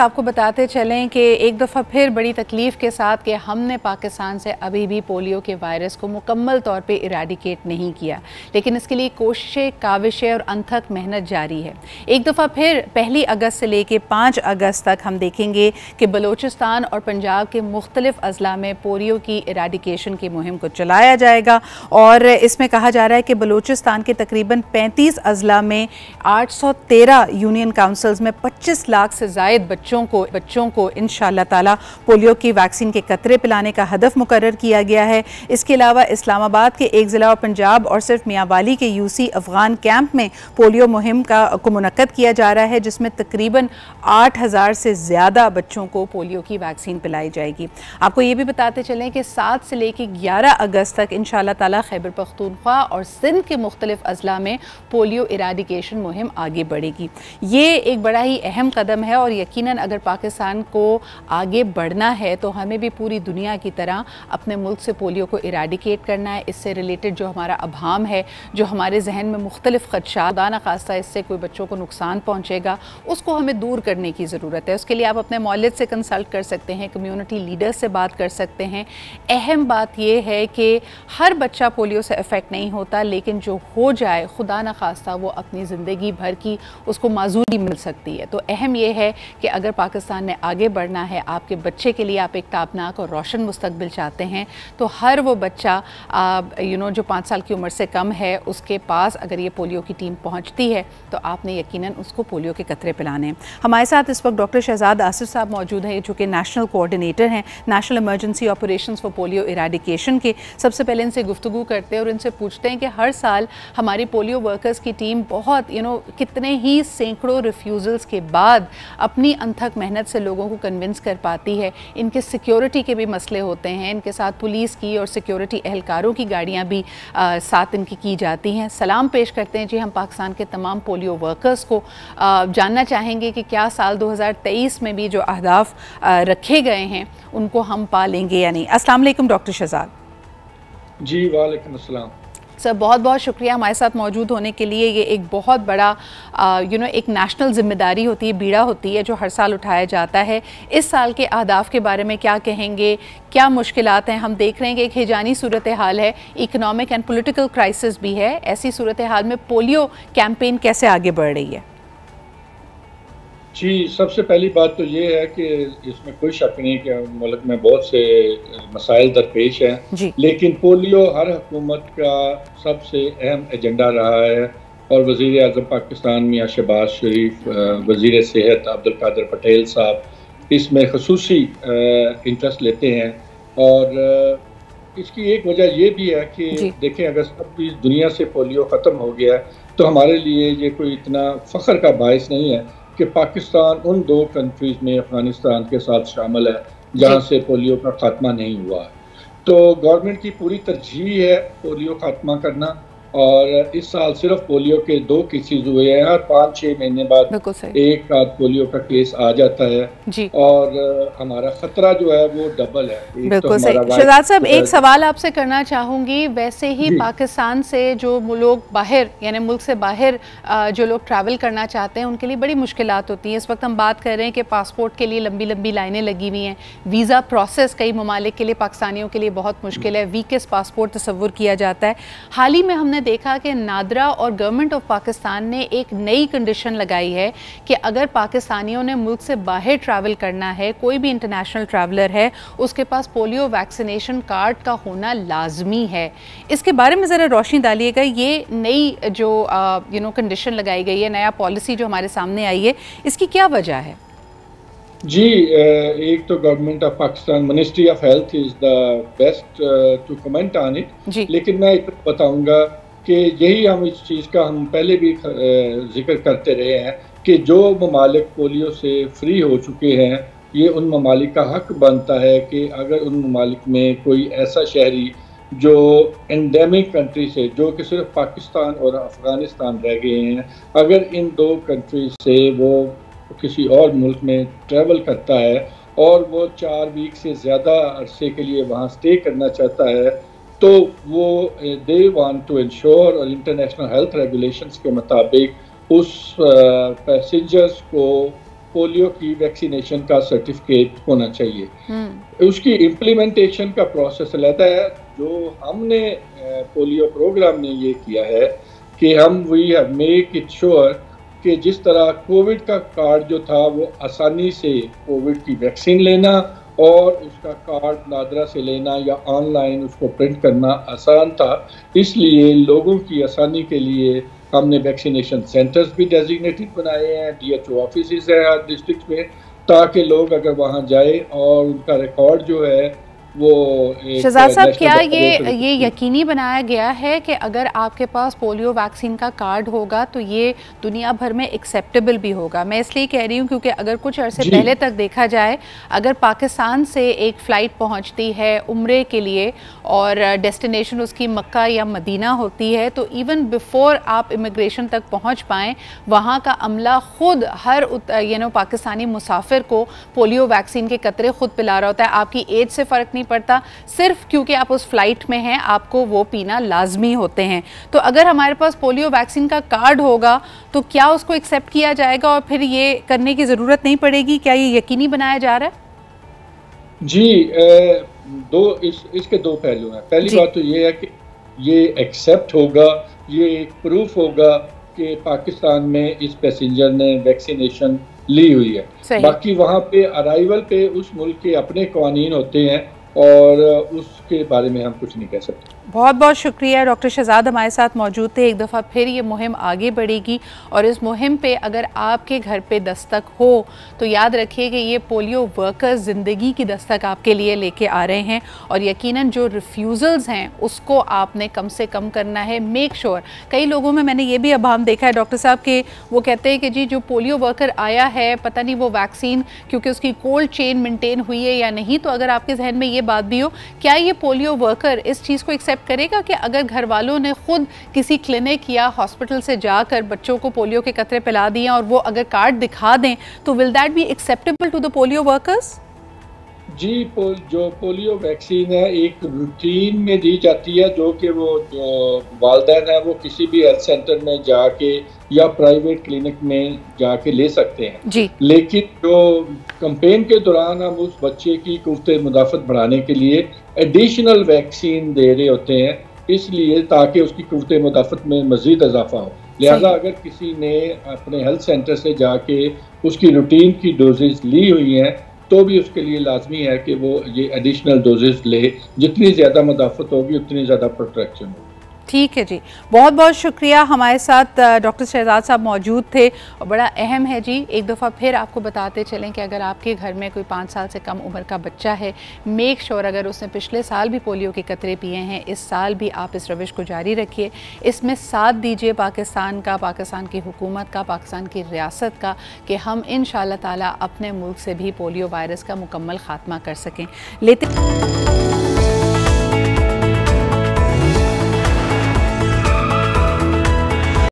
आपको बताते चलें कि एक दफ़ा फिर बड़ी तकलीफ़ के साथ कि हमने पाकिस्तान से अभी भी पोलियो के वायरस को मुकम्मल तौर पे इराडिकेट नहीं किया, लेकिन इसके लिए कोशिशें, काविशें और अनथक मेहनत जारी है। एक दफ़ा फिर 1 अगस्त से लेकर 5 अगस्त तक हम देखेंगे कि बलूचिस्तान और पंजाब के मुख्तलिफ़ अज़ला में पोलियो की इराडिकेशन की मुहिम को चलाया जाएगा और इसमें कहा जा रहा है कि बलूचिस्तान के तकरीबन 35 अज़ला में 813 यूनियन काउंसिल्स में 25 लाख से ज़ायद बच्चों को इंशाअल्लाह ताला पोलियो की वैक्सीन के कतरे पिलाने का हदफ मुकर्रर किया गया है। इसके अलावा इस्लामाबाद के एक ज़िला और पंजाब और सिर्फ मियांवाली के यूसी अफ़गान कैंप में पोलियो मुहिम को मुनक्कद किया जा रहा है, जिसमें तकरीबन 8000 से ज़्यादा बच्चों को पोलियो की वैक्सीन पिलाई जाएगी। आपको ये भी बताते चलें कि 7 से लेकर 11 अगस्त तक इंशाअल्लाह ताला खैबर पख्तूनख्वा और सिंध के मुख्तलिफ अज़ला में पोलियो इराडिकेशन मुहिम आगे बढ़ेगी। ये एक बड़ा ही अहम कदम है और यकीनन अगर पाकिस्तान को आगे बढ़ना है तो हमें भी पूरी दुनिया की तरह अपने मुल्क से पोलियो को इराडिकेट करना है। इससे रिलेटेड जो हमारा अभाम है, जो हमारे जहन में मुख्तलिफ ख़दशात, खुदा न खास्ता इससे कोई बच्चों को नुकसान पहुँचेगा, उसको हमें दूर करने की ज़रूरत है। उसके लिए आप अपने मौलिद से कंसल्ट कर सकते हैं, कम्यूनिटी लीडर्स से बात कर सकते हैं। अहम बात यह है कि हर बच्चा पोलियो से अफेक्ट नहीं होता, लेकिन जो हो जाए खुदा न खास्ता वो अपनी ज़िंदगी भर की उसको माजूरी मिल सकती है। तो अहम यह है कि अगर पाकिस्तान ने आगे बढ़ना है, आपके बच्चे के लिए आप एक ताबनाक और रोशन मुस्तकबिल चाहते हैं, तो हर वो बच्चा जो 5 साल की उम्र से कम है उसके पास अगर ये पोलियो की टीम पहुंचती है तो आपने यकीनन उसको पोलियो के कतरे पिलाने हैं। हमारे साथ इस वक्त डॉक्टर शहजाद आसिफ साहब मौजूद हैं, जो कि नेशनल कोऑर्डिनेटर हैं national emergency operations for polio eradication के। सबसे पहले इनसे गुफ्तगू करते हैं और इनसे पूछते हैं कि हर साल हमारी पोलियो वर्कर्स की टीम बहुत कितने ही सैकड़ों रिफ्यूज़ल्स के बाद अपनी अनथक मेहनत से लोगों को कन्विंस कर पाती है। इनके सिक्योरिटी के भी मसले होते हैं, इनके साथ पुलिस की और सिक्योरिटी एहलकारों की गाड़ियां भी साथ इनकी की जाती हैं। सलाम पेश करते हैं जी हम पाकिस्तान के तमाम पोलियो वर्कर्स को। जानना चाहेंगे कि क्या साल 2023 में भी जो अहदाफ रखे गए हैं उनको हम पा लेंगे या नहीं। अस्सलाम वालेकुम डॉक्टर शहजाद। जी वालेकुम अस्सलाम सर, बहुत बहुत शुक्रिया हमारे साथ मौजूद होने के लिए। ये एक बहुत बड़ा एक नेशनल ज़िम्मेदारी होती है, बीड़ा होती है जो हर साल उठाया जाता है। इस साल के अहदाफ के बारे में क्या कहेंगे, क्या मुश्किलात हैं? हम देख रहे हैं कि एक हिजानी सूरत हाल है, इकनॉमिक एंड पॉलिटिकल क्राइसिस भी है। ऐसी सूरत हाल में पोलियो कैंपेन कैसे आगे बढ़ रही है? जी, सबसे पहली बात तो ये है कि इसमें कोई शक नहीं कि मुल्क में बहुत से मसाइल दरपेश हैं, लेकिन पोलियो हर हुकूमत का सबसे अहम एजेंडा रहा है और वज़ीर आज़म पाकिस्तान मियां शहबाज शरीफ, वज़ीर सेहत अब्दुल कादिर पटेल साहब इसमें खसूसी इंटरेस्ट लेते हैं। और इसकी एक वजह ये भी है कि देखें, अगर सब दुनिया से पोलियो ख़त्म हो गया तो हमारे लिए ये कोई इतना फ़ख्र का बायस नहीं है कि पाकिस्तान उन 2 कंट्रीज़ में अफ़गानिस्तान के साथ शामिल है जहाँ से पोलियो का खात्मा नहीं हुआ है। तो गवर्नमेंट की पूरी तरजीह है पोलियो खात्मा करना और इस साल सिर्फ पोलियो के 2 केसेस हुए हैं और 5-6 महीने बाद एक आध पोलियो का केस आ जाता है जी। और हमारा खतरा जो है वो डबल है। बिल्कुल सही। शहजाद साहब, एक सवाल आपसे करना चाहूँगी। वैसे ही पाकिस्तान से जो लोग बाहर यानी मुल्क से बाहर जो लोग ट्रैवल करना चाहते हैं उनके लिए बड़ी मुश्किलात होती हैं। इस वक्त हम बात कर रहे हैं कि पासपोर्ट के लिए लंबी लंबी लाइनें लगी हुई हैं। वीज़ा प्रोसेस कई ममालिक के लिए, पाकिस्तानियों के लिए बहुत मुश्किल है। वीकेस्ट पासपोर्ट तस्वुर किया जाता है। हाल ही में हमने देखा कि नादरा और गवर्नमेंट ऑफ पाकिस्तान ने एक नई कंडीशन लगाई है कि अगर पाकिस्तानियों ने मुल्क से बाहर ट्रैवल करना है, कोई भी इंटरनेशनल ट्रैवलर है, उसके पास पोलियो वैक्सीनेशन कार्ड का होना लाजमी है। इसके बारे में ज़रा रोशनी डालिएगा। ये नई जो कंडीशन लगाई गई है, नया पॉलिसी जो हमारे सामने आई है, इसकी क्या वजह है? जी, एक तो government of Pakistan, ministry of health is the best to comment on it, लेकिन मैं इतना बताऊंगा कि यही हम इस चीज़ का हम पहले भी जिक्र करते रहे हैं कि जो ममालिक पोलियो से फ्री हो चुके हैं, ये उन ममालिक का हक बनता है कि अगर उन ममालिक में कोई ऐसा शहरी जो एंडेमिक कंट्री से, जो कि सिर्फ पाकिस्तान और अफ़गानिस्तान रह गए हैं, अगर इन 2 कंट्री से वो किसी और मुल्क में ट्रैवल करता है और वो 4 वीक से ज़्यादा अरसे के लिए वहाँ स्टे करना चाहता है, तो वो दे वांट टू इंश्योर और इंटरनेशनल हेल्थ रेगुलेशंस के मुताबिक उस पैसेंजर्स को पोलियो की वैक्सीनेशन का सर्टिफिकेट होना चाहिए। उसकी इम्प्लीमेंटेशन का प्रोसेस रहता है। जो हमने पोलियो प्रोग्राम ने ये किया है कि हम we have make it sure कि जिस तरह कोविड का कार्ड जो था वो आसानी से कोविड की वैक्सीन लेना और उसका कार्ड नादरा से लेना या ऑनलाइन उसको प्रिंट करना आसान था, इसलिए लोगों की आसानी के लिए हमने वैक्सीनेशन सेंटर्स भी डेजिग्नेटेड बनाए हैं, DHO ऑफिस है हर डिस्ट्रिक्ट में, ताकि लोग अगर वहाँ जाए और उनका रिकॉर्ड जो है वो शहजाद साहब, क्या ये यकीनी बनाया गया है कि अगर आपके पास पोलियो वैक्सीन का कार्ड होगा तो ये दुनिया भर में एक्सेप्टेबल भी होगा? मैं इसलिए कह रही हूँ क्योंकि अगर कुछ अरसे पहले तक देखा जाए, अगर पाकिस्तान से एक फ़्लाइट पहुँचती है उम्रे के लिए और डेस्टिनेशन उसकी मक्का या मदीना होती है, तो इवन बिफोर आप इमिग्रेशन तक पहुँच पाएँ वहाँ का अमला ख़ुद हर पाकिस्तानी मुसाफिर को पोलियो वैक्सीन के कतरे ख़ुद पिला रहा होता है। आपकी एज से फ़र्क नहीं पड़ता, सिर्फ क्योंकि आप उस फ्लाइट में हैं आपको वो पीना लाजमी होते हैं। तो अगर हमारे पास पोलियो वैक्सीन का कार्ड होगा तो क्या उसको एक्सेप्ट किया जाएगा और फिर ये करने की ज़रूरत नहीं पड़ेगी? क्या ये यकीनी बनाया जा रहा है? जी, इसके दो पहलू हैं। पहली बात तो ये है कि ये एक्सेप्ट होगा, ये एक प्रूफ होगा कि पाकिस्तान में इस पैसेंजर ने वैक्सीनेशन ली हुई है। बाकी वहाँ पे अराइवल पे उस मुल्क के अपने कानून होते हैं और उसके बारे में हम कुछ नहीं कह सकते। बहुत बहुत शुक्रिया। डॉक्टर शहजाद हमारे साथ मौजूद थे। एक दफ़ा फिर ये मुहिम आगे बढ़ेगी और इस मुहिम पे अगर आपके घर पे दस्तक हो तो याद रखिए कि ये पोलियो वर्कर्स ज़िंदगी की दस्तक आपके लिए लेके आ रहे हैं और यकीनन जो रिफ्यूज़ल्स हैं उसको आपने कम से कम करना है। मेक श्योर कई लोगों में मैंने ये भी अभाम देखा है डॉक्टर साहब के वो कहते हैं कि जी जो पोलियो वर्कर आया है पता नहीं वो वैक्सीन क्योंकि उसकी कोल्ड चेन मेंटेन हुई है या नहीं। तो अगर आपके जहन में ये बात भी हो, क्या ये पोलियो वर्कर इस चीज़ को एक्सेप्ट करेगा कि अगर घर वालों ने खुद किसी क्लिनिक या हॉस्पिटल से जाकर बच्चों को पोलियो के कतरे पिला दिए और वो अगर कार्ड दिखा दें तो will that be acceptable to the polio workers? जी, जो पोलियो वैक्सीन है एक रूटीन में दी जाती है जो कि वो जो वालिदैन है वो किसी भी हेल्थ सेंटर में जाके या प्राइवेट क्लिनिक में जाके ले सकते हैं जी। लेकिन जो कैंपेन के दौरान हम उस बच्चे की कुव्वत मुदाफ़त बढ़ाने के लिए एडिशनल वैक्सीन दे रहे होते हैं, इसलिए ताकि उसकी कुव्वत मुदाफ़त में मज़ीद इजाफा हो। लिहाजा अगर किसी ने अपने हेल्थ सेंटर से जाके उसकी रूटीन की डोजेज ली हुई हैं तो भी उसके लिए लाजमी है कि वो ये एडिशनल डोजेज ले। जितनी ज़्यादा मुदाफ़त होगी उतनी ज़्यादा प्रोटेक्शन होगी। ठीक है जी, बहुत बहुत शुक्रिया। हमारे साथ डॉक्टर शहजाद साहब मौजूद थे और बड़ा अहम है जी, एक दफ़ा फिर आपको बताते चलें कि अगर आपके घर में कोई 5 साल से कम उम्र का बच्चा है, मेक श्योर अगर उसने पिछले साल भी पोलियो के कतरे पिए हैं, इस साल भी आप इस रविश को जारी रखिए। इसमें साथ दीजिए पाकिस्तान का, पाकिस्तान की हुकूमत का, पाकिस्तान की रियासत का कि हम इंशाअल्लाह ताला अपने मुल्क से भी पोलियो वायरस का मुकम्मल ख़ात्मा कर सकें। लेते